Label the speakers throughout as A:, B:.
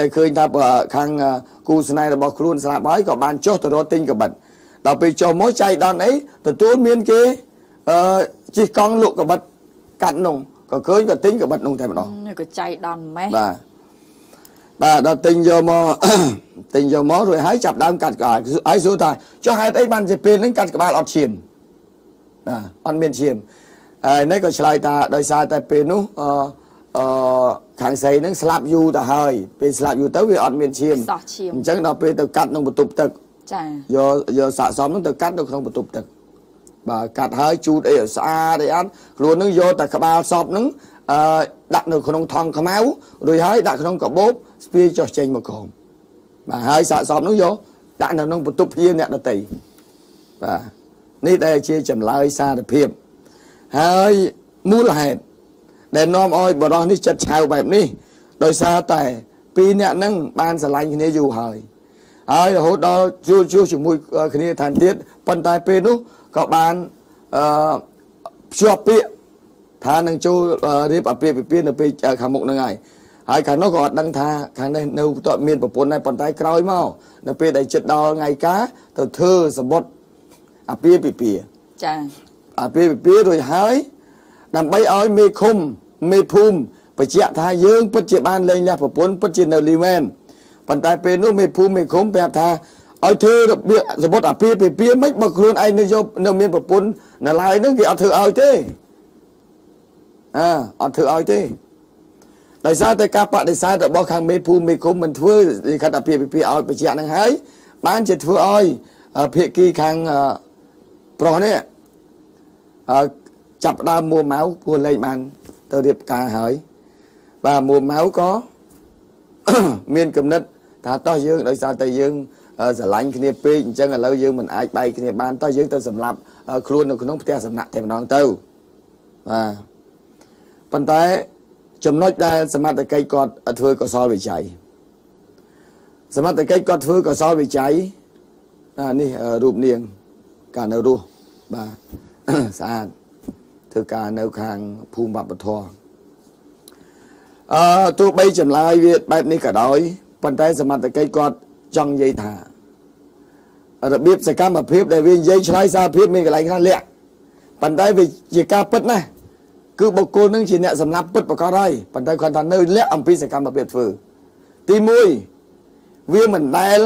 A: ដែលឃើញថាខាងគូស្នេហ៍របស់ខ្លួនស្លាប់ហើយក៏បានចុះទៅរកទិញកបិតដល់ពេលចុះមកចៃដន្យអីទទួលមានគេជិះកង់លក់កបិតកាត់នោះក៏ឃើញក៏ទិញកបិតនោះតែម្ដង
B: ក៏ចៃដន្យម៉េះ
A: បាទដល់ទិញយកមកទិញយកមករួចហើយចាប់ដើមកាត់ក្បាលហើយសួរថាចុះហេតុអីបានជាពេលហ្នឹងកាត់ក្បាលអត់ឈាមអត់មានឈាមហើយនេះក៏ឆ្លើយថាដោយសារតែពេលនោះខាងស្រីហ្នឹងស្លាប់យូរទៅហើយពេលស្លាប់យូរទៅវាអត់មានឈាមអញ្ចឹងដល់ពេលទៅកាត់ក្នុងបន្ទប់ទឹក
B: ចា
A: យកសាកសមហ្នឹងទៅកាត់នៅក្នុងបន្ទប់ទឹកបាទកាត់ហើយជូតអីឲ្យស្អាតអីអត់ខ្លួនហ្នឹងយកតែក្បាលសពហ្នឹងដាក់នៅក្នុងថង់ខ្មៅរួចហើយដាក់ក្នុងកាបូបស្ពាយចុះចេញមកក្រោមបាទហើយសាកសមហ្នឹងយកដាក់នៅក្នុងបន្ទប់ភ្លាអ្នកដទៃបាទនេះដែលជាចម្លើយសារភាពហើយមូលហេតុដែលនាំឲ្យបរិះនេះចិត្តឆៅបែបនេះដោយសារតែពីរអ្នកហ្នឹងបានស្រឡាញ់គ្នាយូរហើយរហូតដល់ជួបជាមួយគ្នាថែមទៀតប៉ុន្តែពេលនោះក៏បានភ្ជាប់ពាក្យថានឹងចូលរៀបអាពាហ៍ពិពាហ៍នៅពេលខាងមុខហ្នឹងហើយខាងនោះក៏អត់ដឹងថាខាងនេះនៅតើមានប្រពន្ធដែរប៉ុន្តែក្រោយមកនៅពេលដែលចិត្តដល់ថ្ងៃការទៅធ្វើសម្បត្តិអាពាហ៍ពិពាហ៍
B: ចា
A: អាពាហ៍ពិពាហ៍រួចហើយដើម្បីឲ្យមេឃុំមេភូមិបញ្ជាក់ថាយើងពិតជាបានលែងលះប្រពន្ធពិតជានៅលីមែនប៉ុន្តែពេលនោះមេភូមិមេឃុំប្រាប់ថាឲ្យធ្វើរបៀបសម្បត្តិអាពាហ៍ពិពាហ៍មិនបើខ្លួនឯងនៅយកនៅមានប្រពន្ធនៅឡើយហ្នឹងគេអត់ធ្វើឲ្យទេអត់ធ្វើឲ្យទេដោយសារតែការបដិសេធរបស់ខាងមេភូមិមេឃុំមិនធ្វើលិខិតអាពាហ៍ពិពាហ៍ឲ្យបញ្ជាក់ហ្នឹងហើយបានជាធ្វើឲ្យភាគីខាងប្រុសនេះចាប់ដើមមួម៉ៅព្រោះលេងបានទៅរៀបការហើយបាទមួម៉ៅក៏មានគំនិតថាតោះយើងដោយសារតែយើងស្រឡាញ់គ្នាពេកអញ្ចឹងឥឡូវយើងមិនអាចបែកគ្នាបានតោះយើងទៅសម្លាប់ខ្លួននៅក្នុងផ្ទះសំណាក់តែម្ដងទៅបាទប៉ុន្តែចំណុចដែលសមត្ថកិច្ចគាត់ធ្វើកសលវិច័យសមត្ថកិច្ចគាត់ធ្វើកសលវិច័យនេះរូបនាងកាលនៅរស់បាទស្អាតធ្វើការនៅខាងភូមិវប្បធម៌ទោះបីចម្លើយវាបែបនេះក៏ដោយប៉ុន្តែសមត្ថកិច្ចគាត់ចង់និយាយថារបៀបសកម្មភាពដែលវានិយាយឆ្លើយសារភាពមានកន្លែងខ្លះលាក់ប៉ុន្តែវាជាការពិតណាគឺបុគ្គលនឹងជាអ្នកសម្លាប់ពិតប្រកបហើយប៉ុន្តែគាត់ថានៅលាក់អំពីសកម្មភាពធ្វើទី1វាមិនដែល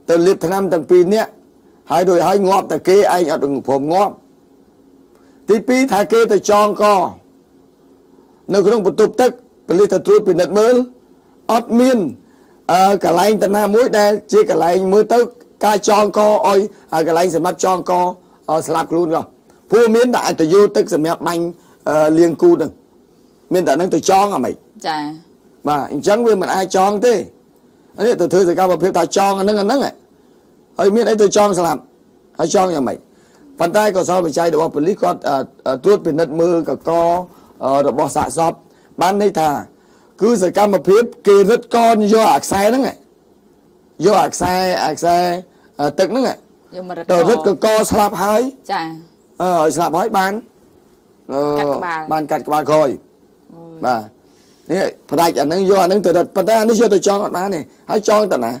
A: ទៅលៀបថ្នាំទាំងពីរនាក់ហើយរួចហើយងាប់តែគេឯងអត់ព្រមងាប់ទី2ថាគេទៅចងកនៅក្នុងបន្ទប់ទឹកប៉ូលីសទៅត្រួតពិនិត្យមើលអត់មានកន្លែងតាណាមួយដែលជាកន្លែងមើលទៅការចងកឲ្យកន្លែងសម្រាប់ចងកស្លាប់ខ្លួនក៏ព្រោះមានតែអាចទៅយកទឹកសម្រាប់បាញ់លៀងគូនឹងមានតែនឹងទៅចងអ្មេច
B: ចា
A: បាទអញ្ចឹងវាមិនអាចចងទេនេះទៅធ្វើសកម្មភាពថាចងអាហ្នឹងហើយមានអីទៅចងស្លាប់ហើយចងយ៉ាងម៉េចប៉ុន្តែកសលវិច័យរបស់ប៉ូលីសគាត់ត្រួតពិនិត្យមើលកករបស់សាកសពបានន័យថាគឺសកម្មភាពគេរឹតកយកអាខ្សែហ្នឹងយកអាខ្សែទឹកហ្នឹងទៅរឹតកស្លាប់ហើយ
B: ចា
A: ឲ្យស្លាប់ហើយបានកាត់ក្បាលក្រោយបាទនេះផ្ដាច់អាហ្នឹងយកអាហ្នឹងទៅរឹតប៉ុន្តែអានេះយកទៅចងអត់បានទេហើយចងទៅណា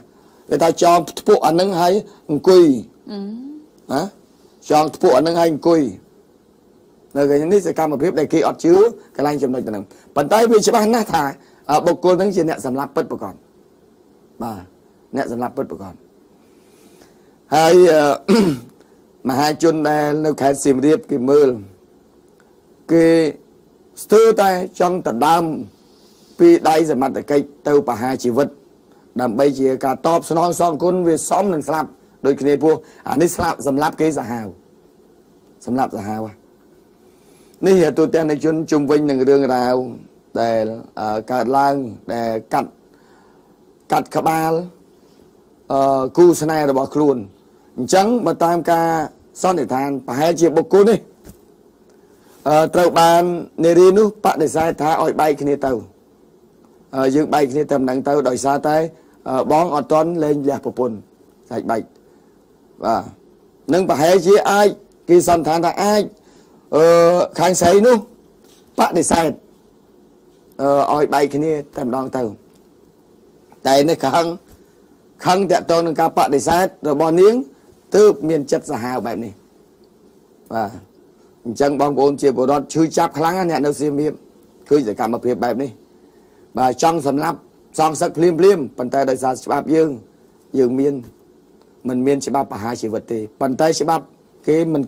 A: គេថាចងថ្ពុកអាហ្នឹងហើយអង្គុយចងថ្ពុកអាហ្នឹងហើយអង្គុយនៅកន្លែងនេះសកម្មភាពដែលគេអត់ជឿកន្លែងចំណុចហ្នឹងប៉ុន្តែវាច្បាស់ណាស់ថាបុគ្គលហ្នឹងជាអ្នកសម្លាប់ពិតប្រាកដបាទអ្នកសម្លាប់ពិតប្រាកដហើយមហាជនដែលនៅខេត្តសៀមរាបគេមើលគេស្ទើរតែចង់ដណ្ដើមពីដៃសមត្ថកិច្ចទៅបហាជីវិតដើម្បីជាការតបស្នងសងគុណវាសមនឹងស្លាប់ដូចគ្នាពោះអានេះស្លាប់សម្លាប់គេសាហាវសម្លាប់សាហាវនេះទូទាំងនៃជនជុំវិញនឹងរឿងរ៉ាវដែលកើតឡើងដែលកាត់ក្បាលគូស្នេហ៍របស់ខ្លួនអញ្ចឹងបើតាមការសន្និដ្ឋានប្រហែលជាបុគ្គលនេះត្រូវបាននារីនោះបដិសេធថាឲ្យបែកគ្នាទៅយើងបែកគ្នាតែម្ដងទៅដោយសារតែបងអត់តន់លែងលះប្រពន្ធសាច់បែកបាទនឹងប្រហែលជាអាចគេសន្និដ្ឋានថាអាចខាងស្រីនោះបដិសេធ ឲ្យបែកគ្នាតែម្ដងទៅតែនេះខឹងតាក់ទងនឹងការបដិសេធរបស់នាងទើបមានចិត្តសាហាវបែបនេះបាទអញ្ចឹងបងប្អូនជាពលរដ្ឋឈឺចាប់ខ្លាំងណាស់អ្នកនៅសៀមរាបឃើញសកម្មភាពបែបនេះបាទចង់សម្លាប់សងសឹកភ្លាមប៉ុន្តែដោយសារច្បាប់យើងមានមិនមានច្បាប់បហាជីវិតទេប៉ុន្តែច្បាប់គេមិន